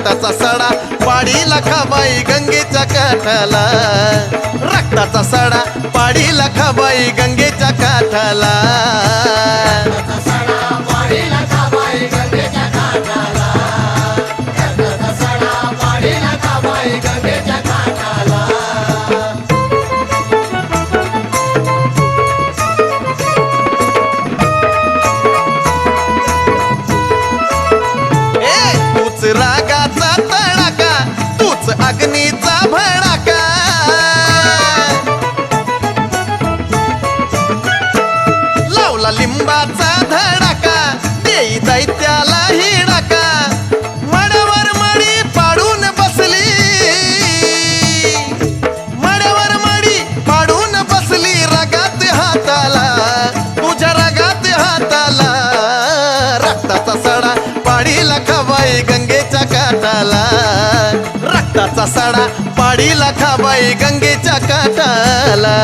रक्ताचा सडा पाडी लखाबाई गंगेच्या काठाला, रक्ताचा सडा पाडी लखाबाई गंगेच्या काठाला. तूच रागाचा तडाका, तूच अग्नीचा भडाका, लावला लिंबाचा धडाका, देई दैत्याला हिडाका. मड्यावर मडी पाडून बसली, मड्यावर मडी पाडून बसली, रगात हाताला, तुझ्या रगात हाताला. रक्ताचा सडा पाडी लखाबाई गंगेच्या काठाला, रक्ताचा सडा पाडी लखाबाई गंगेच्या काठाला.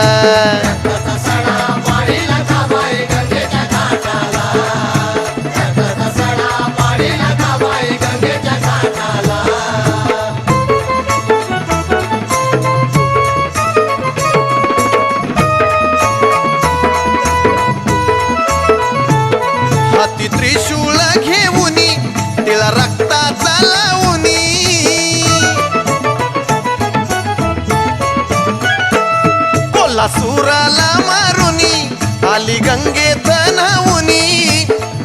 हाती त्रिशूळ घेऊनी, तिला रक्ताचा लावूनी, कोल्हासुराला मारुनी, आली गंगेत न्हाऊनी.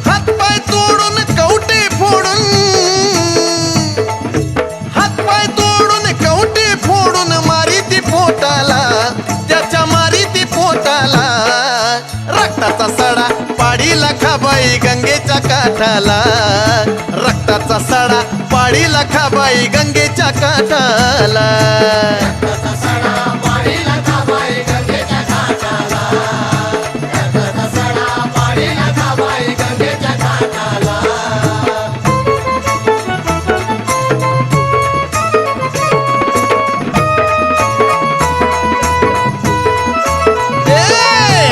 हातपाय तोडून कवटे फोडून, हातपाय तोडून कवटे फोडून, मारी ती पोटाला, त्याच्या मारी ती पोटाला. रक्ताचा सडा पाडी लखाबाई गंगेच्या काठाला, रक्ताचा सडा पाडी लखाबाई गंगेच्या काठाला.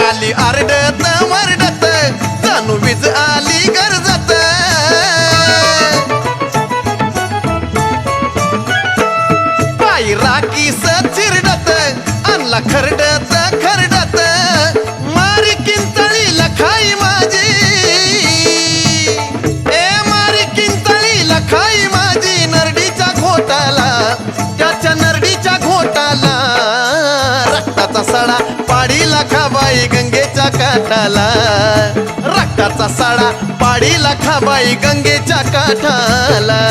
आली आरडत वरडत, जाणू वीज आली गरजत, पायी राखीस चिरडत, आणला खरडत खरडत. मारी किंतळी लखाई माझी, ए मारी किंतळी लखाई माझी, नरडीच्या घोटाला, त्याच्या नरडीच्या घोटाला. रक्ताचा सडा पाडी लखाबाई गंगेच्या काठाला, रक्ताचा सडा पाडी लखाबाई गंगेच्या काठाला.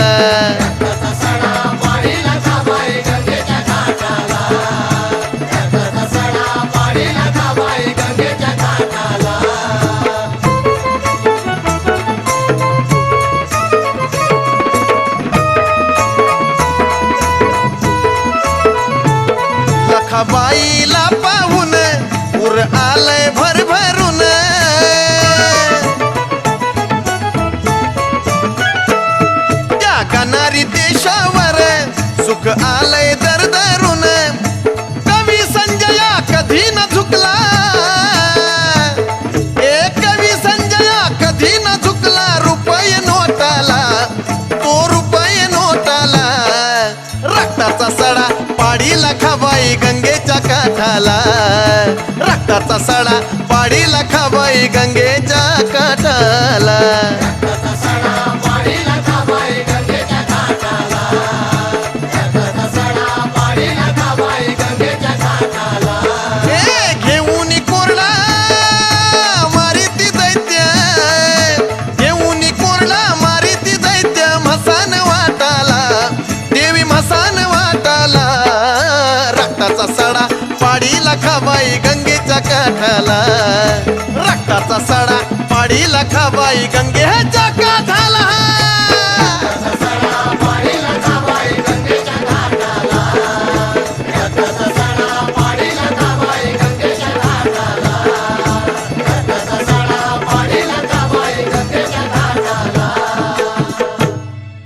लखाबाईला पाहून उर आलंय भरभरून, त्या गाणारी देशावर सुख आलंय दरदरून. कवी संजया कधी न झुकला, ए कवी संजया कधी न झुकला, रुपये नोटाला, तो रुपये नोटाला. रक्ताचा सडा पाडी लखाबाई गंगेच्या काठाला, रक्ताचा सडा पाडी लखाबाई गंगेच्या काठाला. घेऊन कोरडा मारी ती दैत्य, घेऊन कोरडा मारी ती दैत्य, मसान वाटाला, देवी मसान वाटाला. रक्ताचा सडा पाडी लखाबाई गंगेच्या काठाला, रक्ताचा सडा पाडी लखाबाई गंगेच्या काठाला.